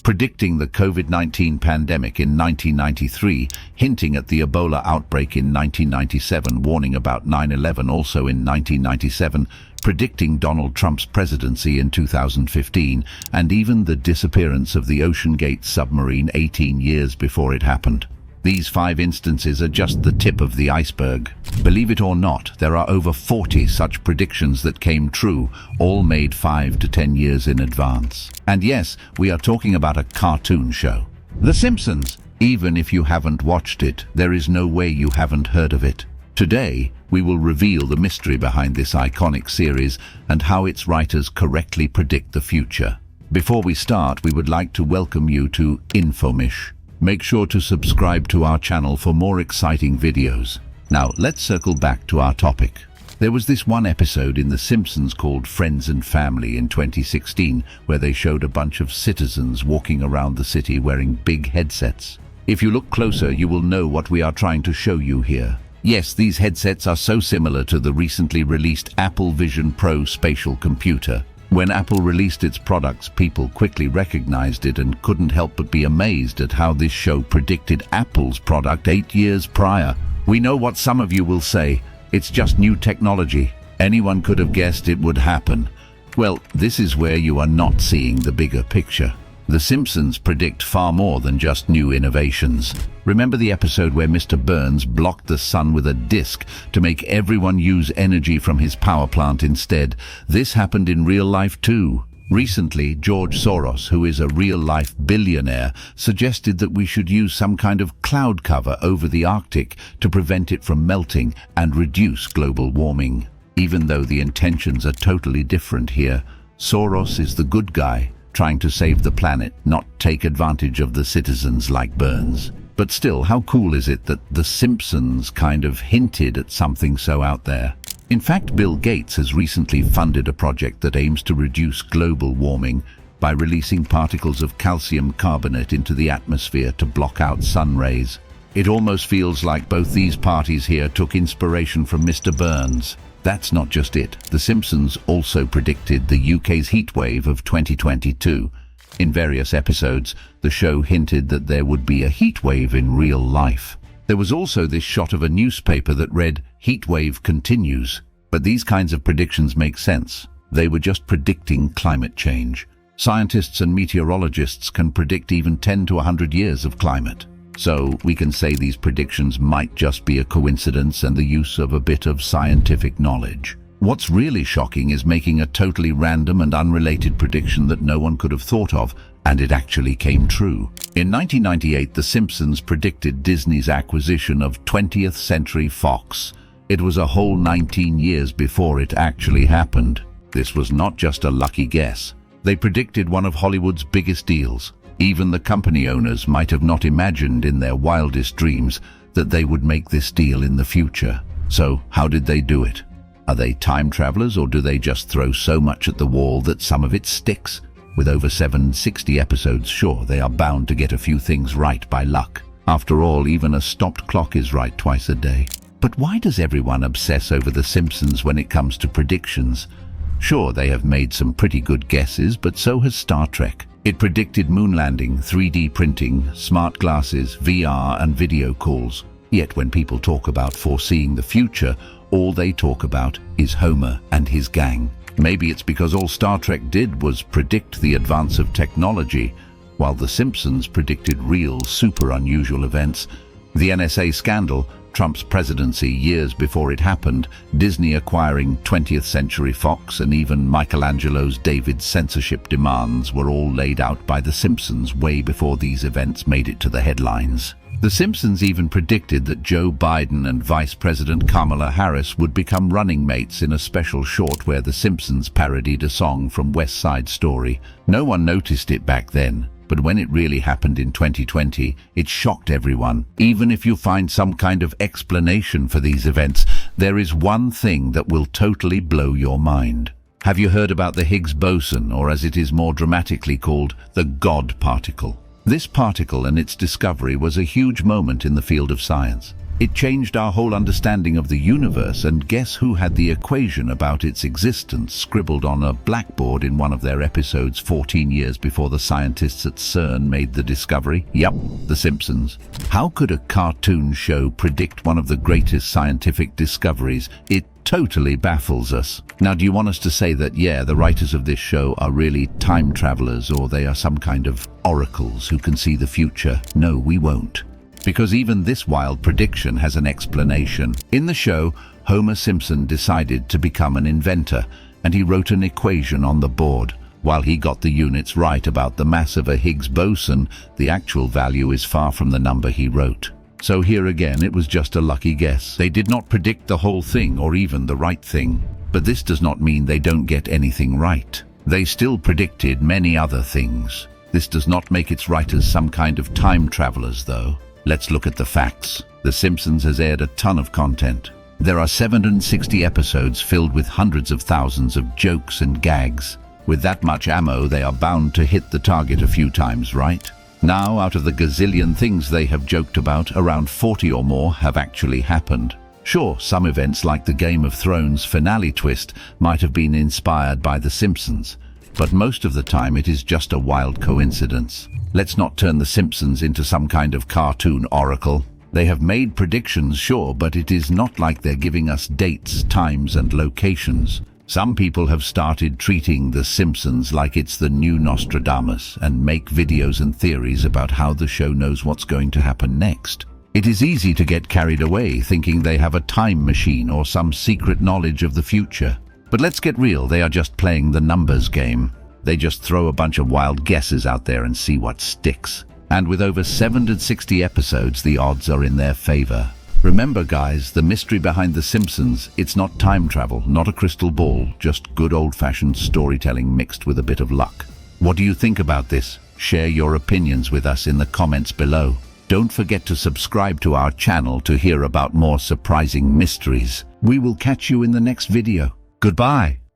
predicting the COVID-19 pandemic in 1993, hinting at the Ebola outbreak in 1997, warning about 9/11 also in 1997, predicting Donald Trump's presidency in 2015, and even the disappearance of the OceanGate submarine 18 years before it happened. These 5 instances are just the tip of the iceberg. Believe it or not, there are over 40 such predictions that came true, all made 5 to 10 years in advance. And yes, we are talking about a cartoon show. The Simpsons. Even if you haven't watched it, there is no way you haven't heard of it. Today, we will reveal the mystery behind this iconic series and how its writers correctly predict the future. Before we start, we would like to welcome you to Infomish. Make sure to subscribe to our channel for more exciting videos. Now, let's circle back to our topic. There was this one episode in The Simpsons called Friends and Family in 2016, where they showed a bunch of citizens walking around the city wearing big headsets. If you look closer, you will know what we are trying to show you here. Yes, these headsets are so similar to the recently released Apple Vision Pro spatial computer. When Apple released its products, people quickly recognized it and couldn't help but be amazed at how this show predicted Apple's product 8 years prior. We know what some of you will say. It's just new technology. Anyone could have guessed it would happen. Well, this is where you are not seeing the bigger picture. The Simpsons predict far more than just new innovations. Remember the episode where Mr. Burns blocked the sun with a disc to make everyone use energy from his power plant instead? This happened in real life too. Recently, George Soros, who is a real-life billionaire, suggested that we should use some kind of cloud cover over the Arctic to prevent it from melting and reduce global warming. Even though the intentions are totally different here, Soros is the good guy, trying to save the planet, not take advantage of the citizens like Burns. But still, how cool is it that The Simpsons kind of hinted at something so out there? In fact, Bill Gates has recently funded a project that aims to reduce global warming by releasing particles of calcium carbonate into the atmosphere to block out sun rays. It almost feels like both these parties here took inspiration from Mr. Burns. That's not just it. The Simpsons also predicted the UK's heatwave of 2022. In various episodes, the show hinted that there would be a heatwave in real life. There was also this shot of a newspaper that read, "Heatwave continues." But these kinds of predictions make sense. They were just predicting climate change. Scientists and meteorologists can predict even 10 to 100 years of climate. So we can say these predictions might just be a coincidence and the use of a bit of scientific knowledge. What's really shocking is making a totally random and unrelated prediction that no one could have thought of, and it actually came true. In 1998, The Simpsons predicted Disney's acquisition of 20th Century Fox. It was a whole 19 years before it actually happened. This was not just a lucky guess. They predicted one of Hollywood's biggest deals. Even the company owners might have not imagined in their wildest dreams that they would make this deal in the future. So, how did they do it? Are they time travelers, or do they just throw so much at the wall that some of it sticks? With over 760 episodes, sure, they are bound to get a few things right by luck. After all, even a stopped clock is right twice a day. But why does everyone obsess over The Simpsons when it comes to predictions? Sure, they have made some pretty good guesses, but so has Star Trek. It predicted moon landing, 3D printing, smart glasses, VR and video calls. Yet when people talk about foreseeing the future, all they talk about is Homer and his gang. Maybe it's because all Star Trek did was predict the advance of technology, while The Simpsons predicted real, super unusual events. The NSA scandal, Trump's presidency years before it happened, Disney acquiring 20th Century Fox, and even Michelangelo's David censorship demands were all laid out by The Simpsons way before these events made it to the headlines. The Simpsons even predicted that Joe Biden and Vice President Kamala Harris would become running mates in a special short where The Simpsons parodied a song from West Side Story. No one noticed it back then, but when it really happened in 2020, it shocked everyone. Even if you find some kind of explanation for these events, there is one thing that will totally blow your mind. Have you heard about the Higgs boson, or as it is more dramatically called, the God particle? This particle and its discovery was a huge moment in the field of science. It changed our whole understanding of the universe, and guess who had the equation about its existence scribbled on a blackboard in one of their episodes 14 years before the scientists at CERN made the discovery? Yup, The Simpsons. How could a cartoon show predict one of the greatest scientific discoveries? It totally baffles us. Now, do you want us to say that, yeah, the writers of this show are really time travelers, or they are some kind of oracles who can see the future? No, we won't. Because even this wild prediction has an explanation. In the show, Homer Simpson decided to become an inventor, and he wrote an equation on the board. While he got the units right about the mass of a Higgs boson, the actual value is far from the number he wrote. So here again, it was just a lucky guess. They did not predict the whole thing or even the right thing. But this does not mean they don't get anything right. They still predicted many other things. This does not make its writers some kind of time travelers, though. Let's look at the facts. The Simpsons has aired a ton of content. There are 760 episodes filled with hundreds of thousands of jokes and gags. With that much ammo, they are bound to hit the target a few times, right? Now, out of the gazillion things they have joked about, around 40 or more have actually happened. Sure, some events like the Game of Thrones finale twist might have been inspired by The Simpsons, but most of the time it is just a wild coincidence. Let's not turn The Simpsons into some kind of cartoon oracle. They have made predictions, sure, but it is not like they're giving us dates, times, and locations. Some people have started treating The Simpsons like it's the new Nostradamus and make videos and theories about how the show knows what's going to happen next. It is easy to get carried away thinking they have a time machine or some secret knowledge of the future. But let's get real, they are just playing the numbers game. They just throw a bunch of wild guesses out there and see what sticks. And with over 760 episodes, the odds are in their favor. Remember, guys, the mystery behind The Simpsons, it's not time travel, not a crystal ball, just good old-fashioned storytelling mixed with a bit of luck. What do you think about this? Share your opinions with us in the comments below. Don't forget to subscribe to our channel to hear about more surprising mysteries. We will catch you in the next video. Goodbye.